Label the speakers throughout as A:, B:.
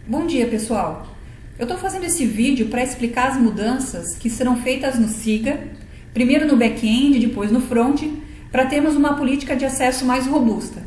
A: Bom dia, pessoal! Eu estou fazendo esse vídeo para explicar as mudanças que serão feitas no SIGA, primeiro no back-end, depois no front, para termos uma política de acesso mais robusta.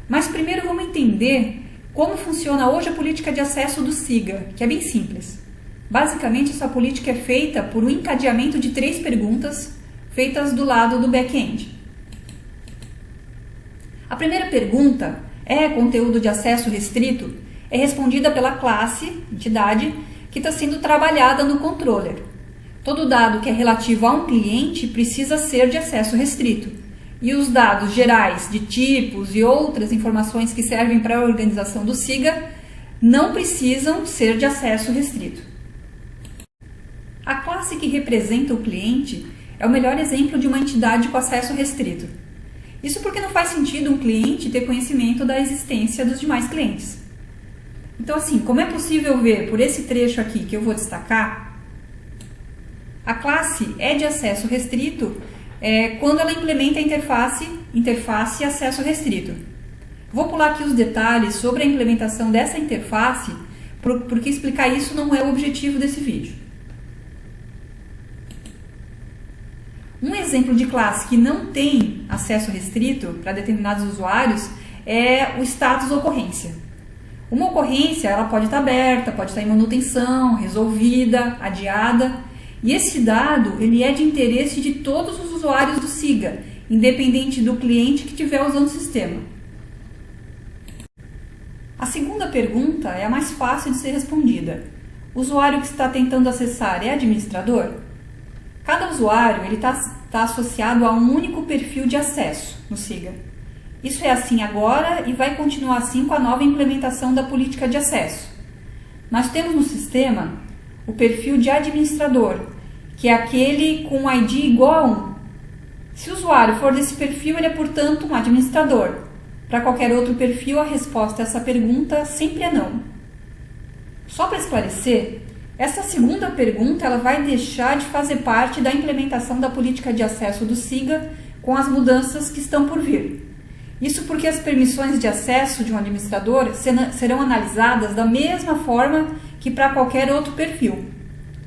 A: Mas primeiro vamos entender como funciona hoje a política de acesso do SIGA, que é bem simples. Basicamente, essa política é feita por um encadeamento de 3 perguntas feitas do lado do back-end. A primeira pergunta, é conteúdo de acesso restrito? É respondida pela classe, entidade, que está sendo trabalhada no controller. Todo dado que é relativo a um cliente precisa ser de acesso restrito. E os dados gerais de tipos e outras informações que servem para a organização do SIGA não precisam ser de acesso restrito. A classe que representa o cliente é o melhor exemplo de uma entidade com acesso restrito. Isso porque não faz sentido um cliente ter conhecimento da existência dos demais clientes. Então, assim, como é possível ver por esse trecho aqui que eu vou destacar, a classe é de acesso restrito quando ela implementa a interface acesso restrito. Vou pular aqui os detalhes sobre a implementação dessa interface, porque explicar isso não é o objetivo desse vídeo. Um exemplo de classe que não tem acesso restrito para determinados usuários é o status ocorrência. Uma ocorrência ela pode estar aberta, pode estar em manutenção, resolvida, adiada. E esse dado ele é de interesse de todos os usuários do SIGA, independente do cliente que estiver usando o sistema. A segunda pergunta é a mais fácil de ser respondida. O usuário que está tentando acessar é administrador? Cada usuário está associado a um único perfil de acesso no SIGA. Isso é assim agora e vai continuar assim com a nova implementação da política de acesso. Nós temos no sistema o perfil de administrador, que é aquele com ID igual a 1. Se o usuário for desse perfil, ele é, portanto, um administrador. Para qualquer outro perfil, a resposta a essa pergunta sempre é não. Só para esclarecer, essa segunda pergunta ela vai deixar de fazer parte da implementação da política de acesso do SIGA com as mudanças que estão por vir. Isso porque as permissões de acesso de um administrador serão analisadas da mesma forma que para qualquer outro perfil.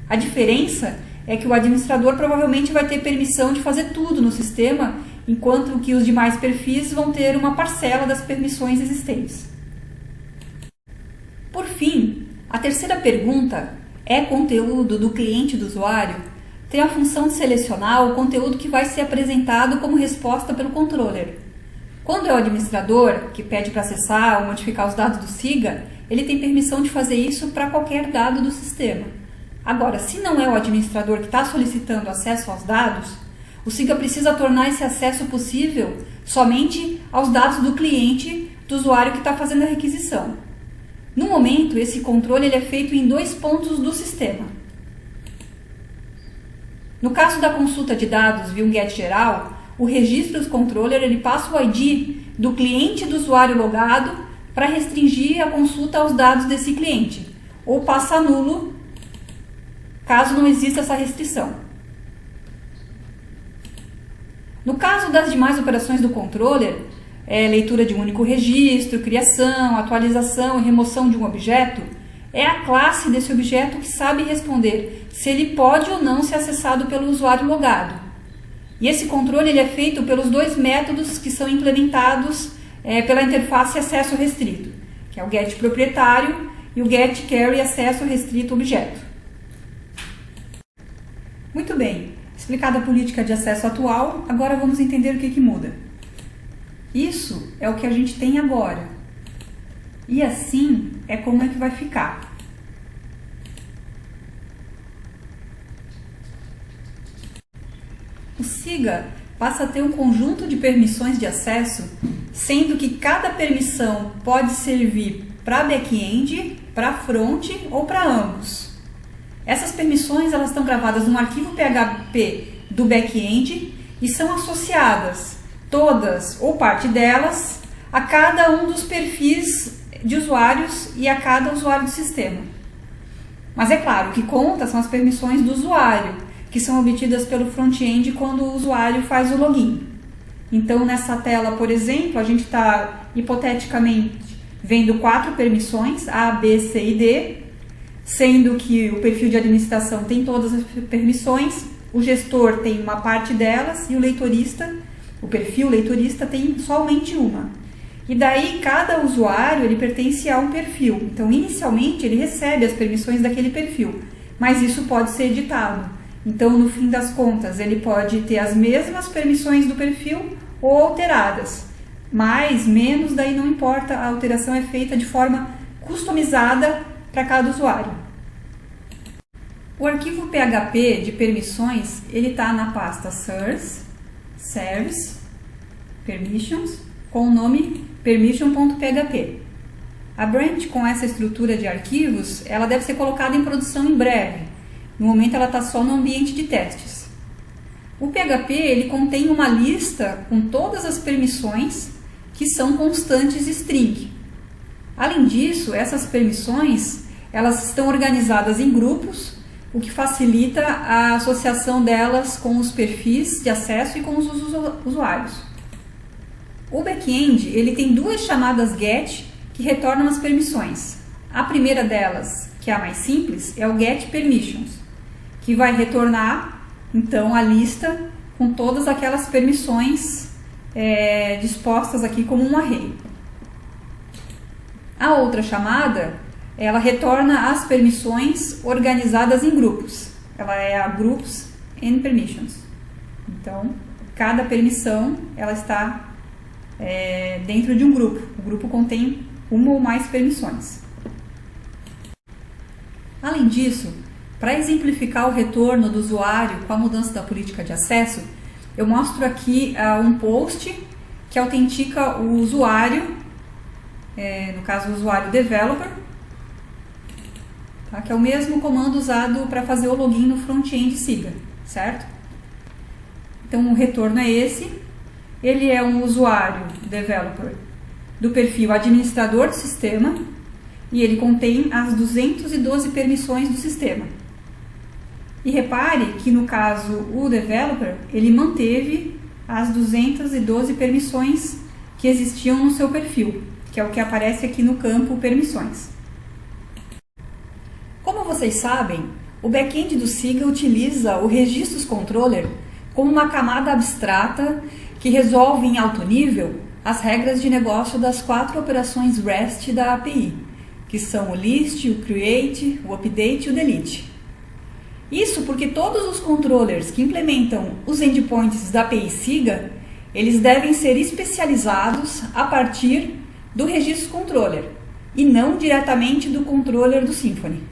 A: A diferença é que o administrador provavelmente vai ter permissão de fazer tudo no sistema, enquanto que os demais perfis vão ter uma parcela das permissões existentes. Por fim, a terceira pergunta, é conteúdo do cliente do usuário? Tem a função de selecionar o conteúdo que vai ser apresentado como resposta pelo controller. Quando é o administrador que pede para acessar ou modificar os dados do SIGA, ele tem permissão de fazer isso para qualquer dado do sistema. Agora, se não é o administrador que está solicitando acesso aos dados, o SIGA precisa tornar esse acesso possível somente aos dados do cliente do usuário que está fazendo a requisição. No momento, esse controle ele é feito em 2 pontos do sistema. No caso da consulta de dados via um GET geral, o registro do controller ele passa o ID do cliente do usuário logado para restringir a consulta aos dados desse cliente, ou passa nulo caso não exista essa restrição. No caso das demais operações do controller, leitura de um único registro, criação, atualização e remoção de um objeto, é a classe desse objeto que sabe responder se ele pode ou não ser acessado pelo usuário logado. E esse controle ele é feito pelos 2 métodos que são implementados pela interface acesso restrito, que é o GET proprietário e o GET carry acesso restrito objeto. Muito bem, explicada a política de acesso atual, agora vamos entender o que muda. Isso é o que a gente tem agora. E assim é como é que vai ficar. O SIGA passa a ter um conjunto de permissões de acesso, sendo que cada permissão pode servir para back-end, para front ou para ambos. Essas permissões elas estão gravadas num arquivo PHP do back-end e são associadas, todas ou parte delas, a cada um dos perfis de usuários e a cada usuário do sistema. Mas é claro, o que conta são as permissões do usuário, que são obtidas pelo front-end quando o usuário faz o login. Então, nessa tela, por exemplo, a gente está hipoteticamente vendo 4 permissões, A, B, C e D, sendo que o perfil de administração tem todas as permissões, o gestor tem uma parte delas e o perfil leitorista tem somente uma. E daí cada usuário ele pertence a um perfil, então inicialmente ele recebe as permissões daquele perfil, mas isso pode ser editado. Então no fim das contas ele pode ter as mesmas permissões do perfil ou alteradas, mais, menos, daí não importa, a alteração é feita de forma customizada para cada usuário. O arquivo PHP de permissões ele está na pasta Source, Service, Permissions, com o nome permission.php. A branch com essa estrutura de arquivos, ela deve ser colocada em produção em breve. No momento ela está só no ambiente de testes. O PHP ele contém uma lista com todas as permissões que são constantes string. Além disso, essas permissões elas estão organizadas em grupos, o que facilita a associação delas com os perfis de acesso e com os usuários. O back-end ele tem 2 chamadas get que retornam as permissões. A primeira delas, que é a mais simples, é o get permissions, que vai retornar então a lista com todas aquelas permissões dispostas aqui como um array. A outra chamada, ela retorna as permissões organizadas em grupos. Ela é a groups and permissions. Então, cada permissão ela está dentro de um grupo. O grupo contém uma ou mais permissões. Além disso, para exemplificar o retorno do usuário com a mudança da política de acesso, eu mostro aqui um post que autentica o usuário, no caso o usuário developer, tá? Que é o mesmo comando usado para fazer o login no front-end Siga, certo? Então o retorno é esse. Ele é um usuário developer do perfil administrador do sistema e ele contém as 212 permissões do sistema. E repare que no caso o developer ele manteve as 212 permissões que existiam no seu perfil, que é o que aparece aqui no campo permissões. Como vocês sabem, o back-end do Siga utiliza o Registros Controller como uma camada abstrata que resolve em alto nível as regras de negócio das 4 operações REST da API, que são o list, o create, o update e o delete. Isso porque todos os controllers que implementam os endpoints da API Siga, eles devem ser especializados a partir do Registros Controller e não diretamente do controller do Symfony.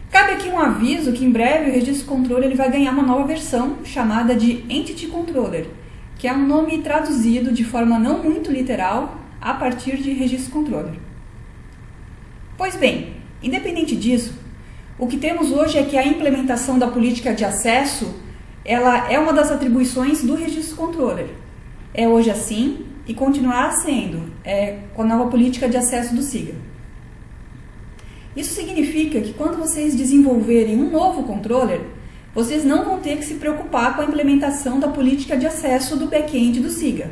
A: Cabe aqui um aviso que em breve o Registro Controller ele vai ganhar uma nova versão chamada de Entity Controller, que é um nome traduzido de forma não muito literal a partir de Registro Controller. Pois bem, independente disso, o que temos hoje é que a implementação da política de acesso ela é uma das atribuições do Registro Controller. É hoje assim e continuará sendo com a nova política de acesso do Siga. Isso significa que quando vocês desenvolverem um novo controller, vocês não vão ter que se preocupar com a implementação da política de acesso do back-end do Siga.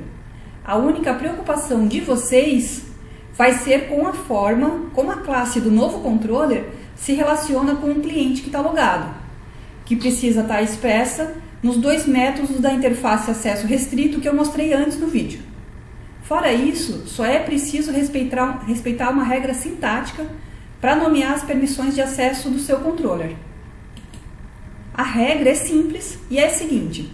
A: A única preocupação de vocês vai ser com a forma como a classe do novo controller se relaciona com o cliente que está logado, que precisa estar expressa nos 2 métodos da interface acesso restrito que eu mostrei antes no vídeo. Fora isso, só é preciso respeitar uma regra sintática para nomear as permissões de acesso do seu controller. A regra é simples e é a seguinte: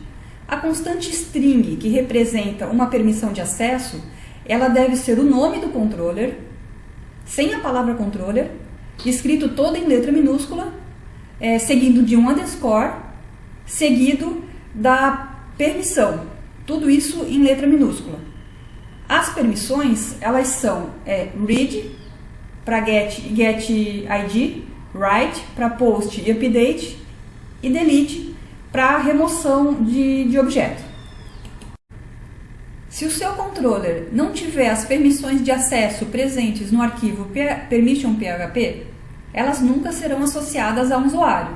A: a constante string que representa uma permissão de acesso, ela deve ser o nome do controller, sem a palavra controller, escrito todo em letra minúscula, seguido de um underscore, seguido da permissão, tudo isso em letra minúscula. As permissões, elas são read para get ID, write para post e update e delete para remoção de objeto. Se o seu controller não tiver as permissões de acesso presentes no arquivo permission.php, elas nunca serão associadas a um usuário.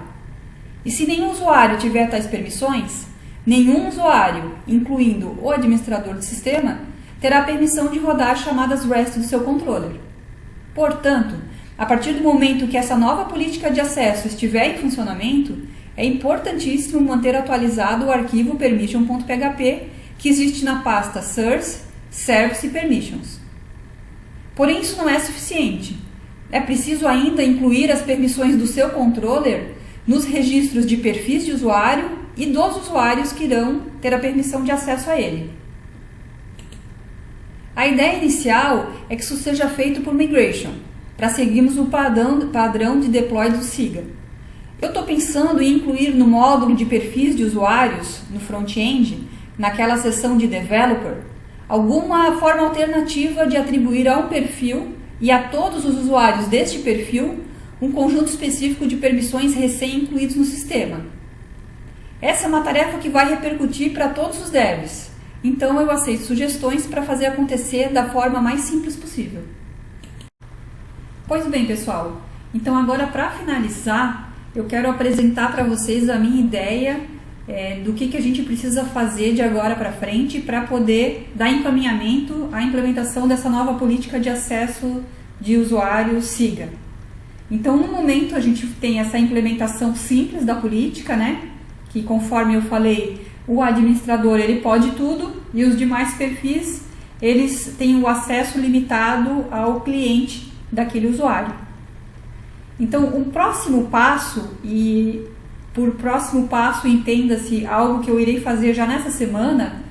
A: E se nenhum usuário tiver tais permissões, nenhum usuário, incluindo o administrador do sistema, terá permissão de rodar as chamadas REST do seu controller. Portanto, a partir do momento que essa nova política de acesso estiver em funcionamento, é importantíssimo manter atualizado o arquivo permission.php que existe na pasta source, service e permissions. Porém, isso não é suficiente. É preciso ainda incluir as permissões do seu controller nos registros de perfis de usuário e dos usuários que irão ter a permissão de acesso a ele. A ideia inicial é que isso seja feito por migration, para seguirmos o padrão de deploy do SIGA. Eu estou pensando em incluir no módulo de perfis de usuários, no front-end, naquela seção de developer, alguma forma alternativa de atribuir a um perfil e a todos os usuários deste perfil um conjunto específico de permissões recém-incluídos no sistema. Essa é uma tarefa que vai repercutir para todos os devs, então eu aceito sugestões para fazer acontecer da forma mais simples possível. Pois bem, pessoal, então agora para finalizar, eu quero apresentar para vocês a minha ideia do que a gente precisa fazer de agora para frente para poder dar encaminhamento à implementação dessa nova política de acesso de usuário SIGA. Então, no momento, a gente tem essa implementação simples da política, né? Que, conforme eu falei, o administrador ele pode tudo e os demais perfis eles têm o acesso limitado ao cliente daquele usuário. Então, o próximo passo, e por próximo passo entenda-se algo que eu irei fazer já nessa semana,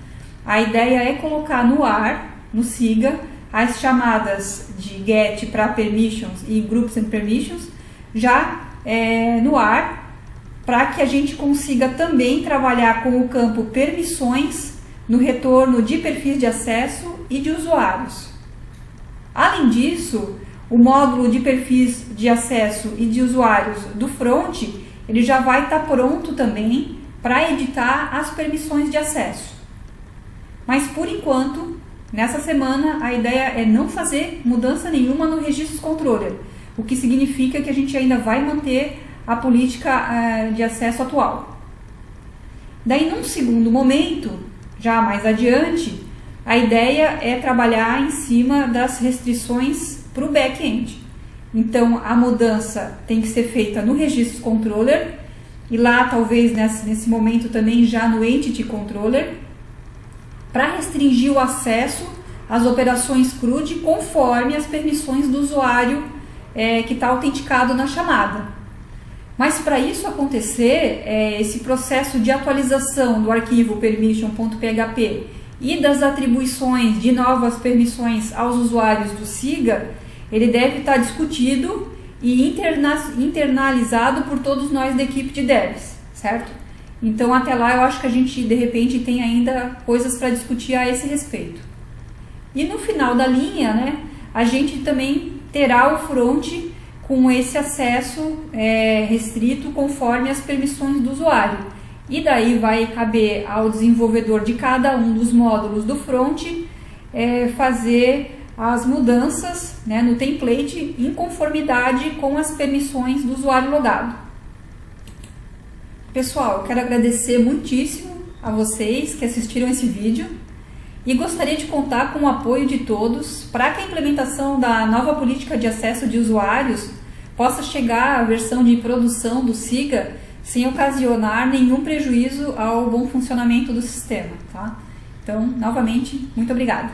A: a ideia é colocar no ar, no SIGA, as chamadas de GET para permissions e groups and permissions já no ar, para que a gente consiga também trabalhar com o campo permissões no retorno de perfis de acesso e de usuários. Além disso, o módulo de perfis de acesso e de usuários do front, ele já vai estar pronto também para editar as permissões de acesso. Mas por enquanto, nessa semana, a ideia é não fazer mudança nenhuma no registro controller, o que significa que a gente ainda vai manter a política de acesso atual. Daí, num segundo momento, já mais adiante, a ideia é trabalhar em cima das restrições para o back-end. Então, a mudança tem que ser feita no registro controller e lá, talvez, nesse momento também já no entity controller, para restringir o acesso às operações CRUD conforme as permissões do usuário que está autenticado na chamada. Mas para isso acontecer, esse processo de atualização do arquivo permission.php e das atribuições de novas permissões aos usuários do SIGA, ele deve estar discutido e internalizado por todos nós da equipe de devs, certo? Então até lá eu acho que a gente de repente tem ainda coisas para discutir a esse respeito. E no final da linha, né, a gente também terá o front com esse acesso restrito conforme as permissões do usuário. E daí vai caber ao desenvolvedor de cada um dos módulos do front fazer as mudanças, né, no template em conformidade com as permissões do usuário logado. Pessoal, eu quero agradecer muitíssimo a vocês que assistiram esse vídeo e gostaria de contar com o apoio de todos para que a implementação da nova política de acesso de usuários possa chegar à versão de produção do SIGA sem ocasionar nenhum prejuízo ao bom funcionamento do sistema, tá? Então, novamente, muito obrigada.